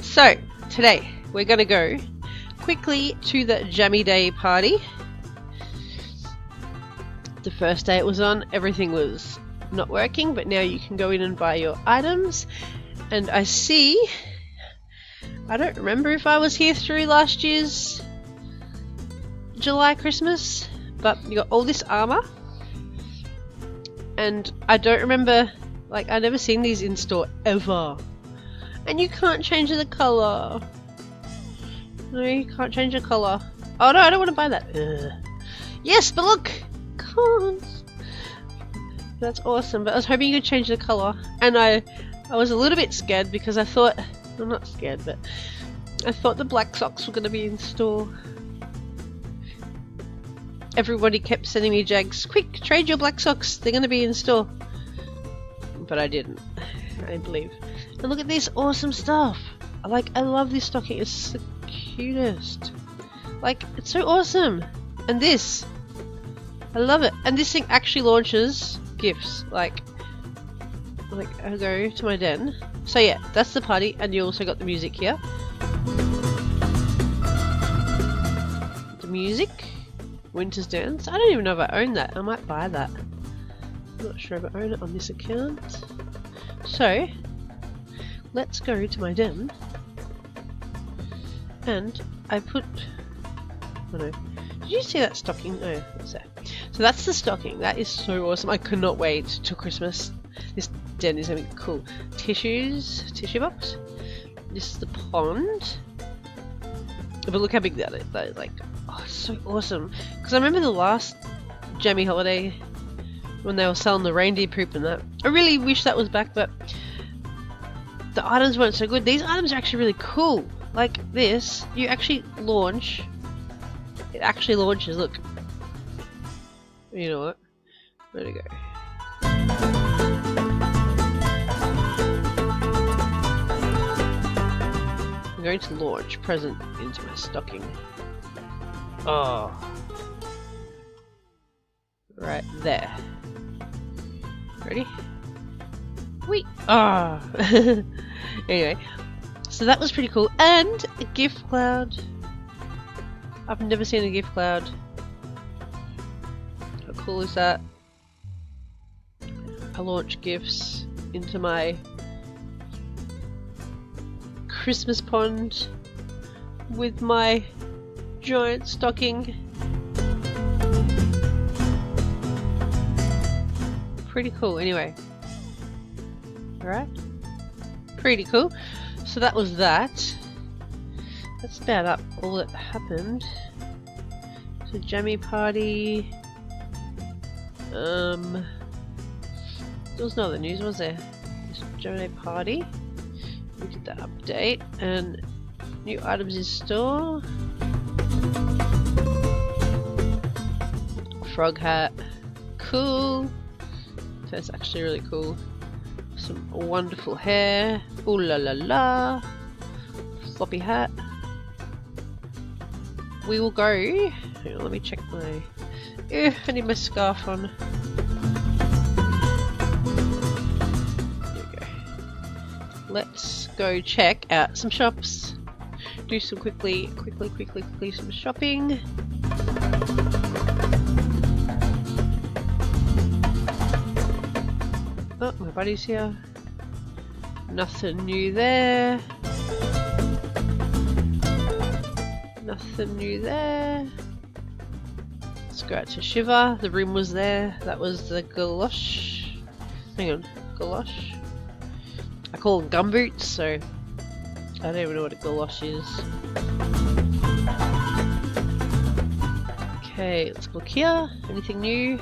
So, today we're going to go quickly to the jamaaliday party. The first day it was on, everything was not working, but now you can go in and buy your items. And I see, I don't remember if I was here through last year's July Christmas, but you got all this armor. And I don't remember, like, I've never seen these in store ever. And you can't change the colour. No, you can't change the colour. Oh no, I don't want to buy that. Ugh. Yes, but look! Can't. That's awesome, but I was hoping you could change the colour. And I was a little bit scared because I thought, well, not scared, but I thought the black socks were going to be in store. Everybody kept sending me Jags, quick, trade your black socks, they're going to be in store. But I didn't. I didn't believe. And look at this awesome stuff. I love this stocking, it's the cutest. Like, it's so awesome. And this, I love it. And this thing actually launches gifts. Like I go to my den. So yeah, that's the party, and you also got the music here. The music, Winter's Dance. I don't even know if I own that. I might buy that. I'm not sure if I own it on this account. So, let's go to my den. And I put... Oh no. Did you see that stocking? Oh, what's that? So that's the stocking. That is so awesome. I could not wait till Christmas. This den is going to be cool. Tissues. Tissue box. This is the pond. But look how big that is. That is like... Oh, it's so awesome. Because I remember the last Jammy holiday when they were selling the reindeer poop and that. I really wish that was back, but the items weren't so good. These items are actually really cool. Like this, you actually launch. It actually launches, look. You know what? Where'd it go? I'm going to launch present into my stocking. Oh. Right there. Ready? Whee! Ah! Oh. Anyway, so that was pretty cool. And a gift cloud. I've never seen a gift cloud. How cool is that? I launch gifts into my Christmas pond with my giant stocking. Pretty cool, anyway. Alright. Pretty cool. So that was that. That's about up all that happened. So jammy party. There was no other news, was there? Just jammy party. We did that update and new items in store. Frog hat. Cool. That's actually really cool. Some wonderful hair. Ooh la la la. Floppy hat. We will go. Hang on, let me check my. I need my scarf on. There we go. Let's go check out some shops. Do some quickly some shopping. Oh, my buddy's here. Nothing new there. Nothing new there. Let's go out to Shiva. The room was there. That was the galosh. Hang on. Galosh? I call them gumboots, so I don't even know what a galosh is. Okay, let's look here. Anything new?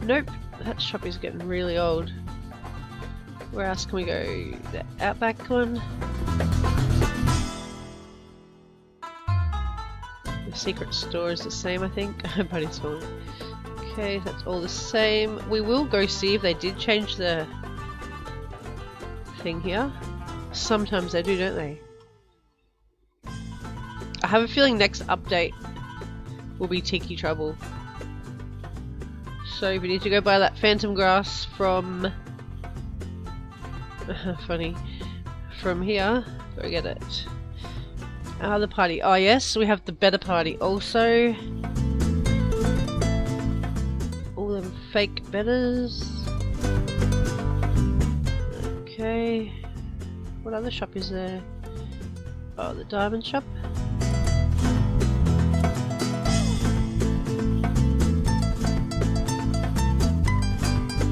Nope. That shop is getting really old. Where else can we go? The Outback one. The secret store is the same, I think. But it's all. Okay, that's all the same. We will go see if they did change the thing here. Sometimes they do, don't they? I have a feeling next update will be Tiki Trouble. So we need to go buy that phantom grass from from here. Go get it. The party. Oh yes, we have the better party also. All them fake betters. Okay. What other shop is there? Oh, the diamond shop.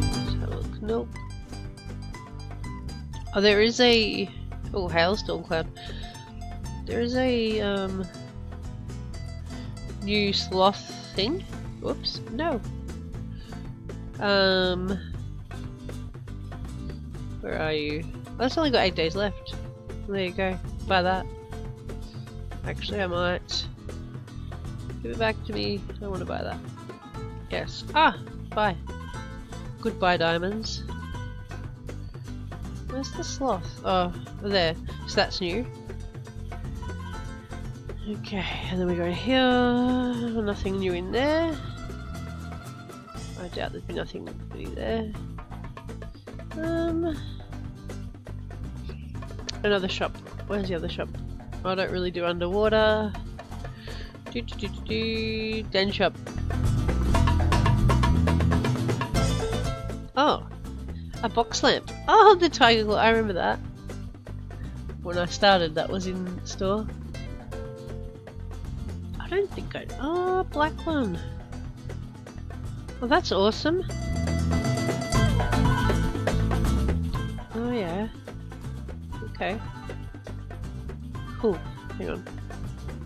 Let's have a look. Nope. Oh, there is a... Oh, hailstorm cloud. There is a new sloth thing. Whoops. No. Where are you? Oh, that's only got 8 days left. There you go. Buy that. Actually, I might. Give it back to me. I want to buy that. Yes. Ah! Buy. Goodbye, diamonds. Where's the sloth? Oh, there. So that's new. Okay, and then we go in here. Nothing new in there. I doubt there'd be nothing really there. Another shop. Where's the other shop? I don't really do underwater. Den shop. Oh, a box lamp. Oh, the tiger claw. I remember that. When I started, that was in store. I don't think I. Oh, black one. Well, that's awesome. Oh yeah. Okay. Cool. Hang on.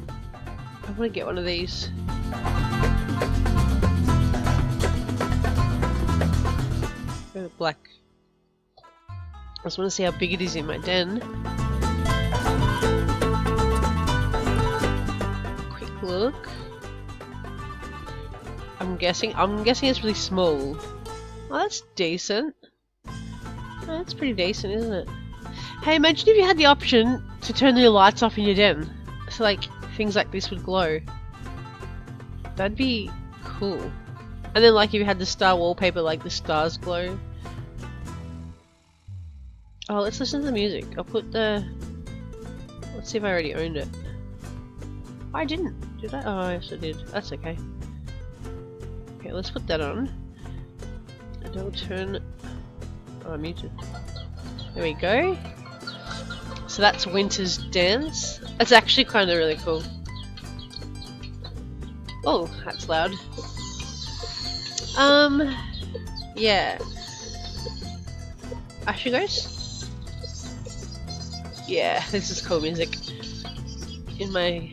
I want to get one of these. Oh, black. I just want to see how big it is in my den. Quick look. I'm guessing it's really small. Oh, that's decent. Oh, that's pretty decent, isn't it? Hey, imagine if you had the option to turn your lights off in your den, so like things like this would glow. That'd be cool. And then like if you had the star wallpaper, like the stars glow. Oh, let's listen to the music. I'll put the... Let's see if I already owned it. I didn't. Did I? Oh, yes I did. That's okay. Okay, let's put that on. And I'll turn... Oh, I'm muted. There we go. So that's Winter's Dance. It's actually kind of really cool. Oh, that's loud. Yeah. Asher Ghost? Yeah, this is cool music. In my...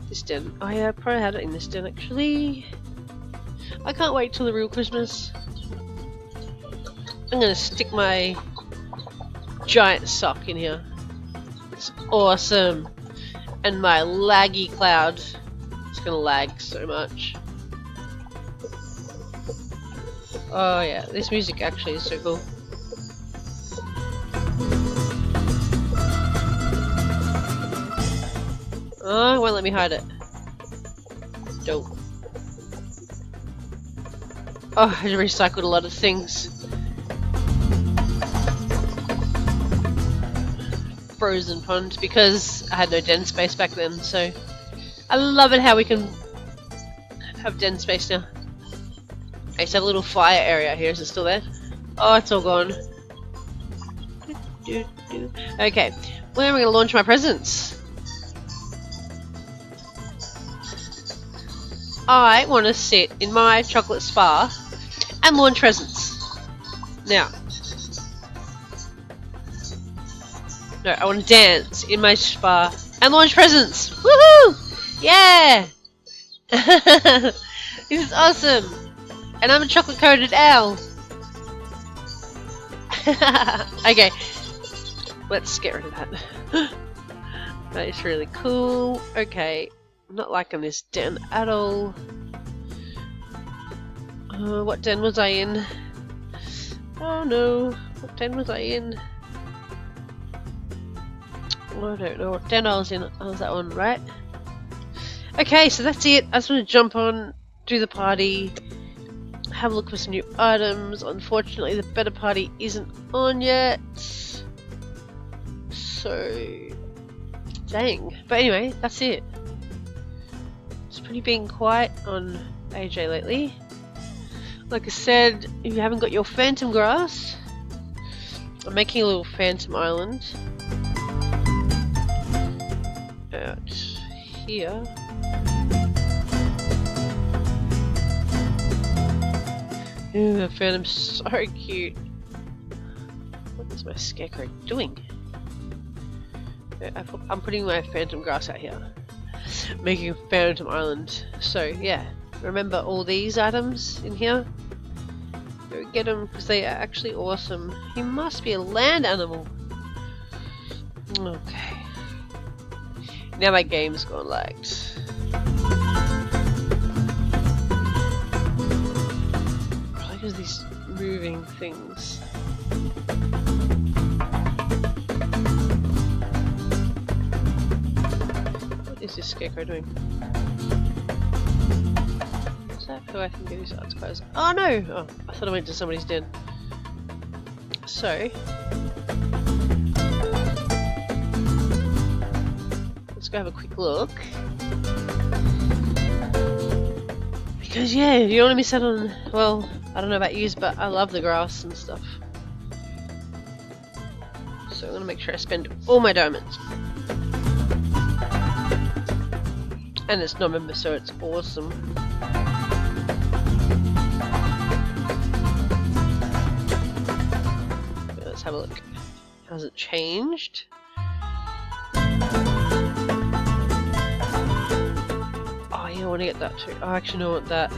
this den. Oh yeah, I probably had it in this den actually. I can't wait till the real Christmas. I'm gonna stick my giant sock in here. It's awesome. And my laggy cloud. It's gonna lag so much. Oh yeah, this music actually is so cool. Oh, it won't let me hide it. Dope. Oh, I recycled a lot of things. Frozen pond because I had no den space back then, so I love it how we can have den space now. I used to have a little fire area here. Is it still there? Oh, it's all gone. Okay, where am I going to launch my presents? I want to sit in my chocolate spa and launch presents. Now. No, I want to dance in my spa and launch presents! Woohoo! Yeah! This is awesome! And I'm a chocolate coated owl! Okay, let's get rid of that. That is really cool. Okay, I'm not liking this den at all. What den was I in? Oh no, what den was I in? I don't know what den I was in. I was that one, right? Okay, so that's it. I just want to jump on, do the party, have a look for some new items. Unfortunately, the better party isn't on yet. So, dang. But anyway, that's it. It's pretty being quiet on AJ lately. Like I said, if you haven't got your phantom grass, I'm making a little phantom island out here. Ooh, the phantom's so cute. What is my scarecrow doing? I'm putting my phantom grass out here, making a phantom island. So yeah, remember all these items in here? Go get them because they are actually awesome. He must be a land animal. Okay. Now my game's gone lagged. Probably because these moving things. What is this scarecrow doing? Is that who I can get his eyes closed? Oh no! Oh, I thought I went to somebody's den. So let's go have a quick look. Because yeah, you don't want to miss out on, well, I don't know about yous, but I love the grass and stuff. So I'm going to make sure I spend all my diamonds. And it's November, so it's awesome. Okay, let's have a look. Has it changed? Oh yeah, I want to get that too. I actually don't want that.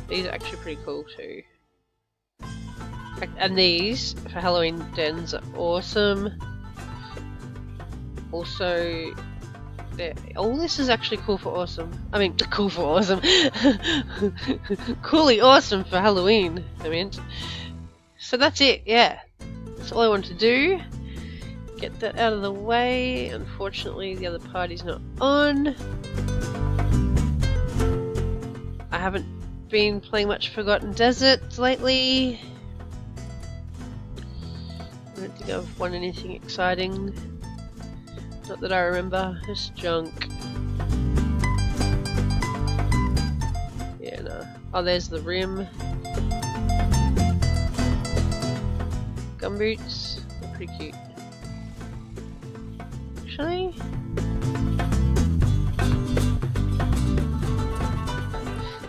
These are actually pretty cool too. And these for Halloween dens are awesome. Also, all this is actually cool for awesome. I mean, cool for awesome. Coolly awesome for Halloween, I mean. So that's it, yeah. That's all I wanted to do. Get that out of the way. Unfortunately, the other party's not on. I haven't been playing much Forgotten Desert lately. I don't think I've won anything exciting. Not that I remember, just junk. Yeah, no. Oh, there's the rim. Gumboots, they're pretty cute. Actually,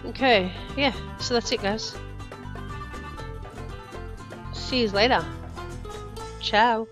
okay, yeah, so that's it guys. See you later. Ciao.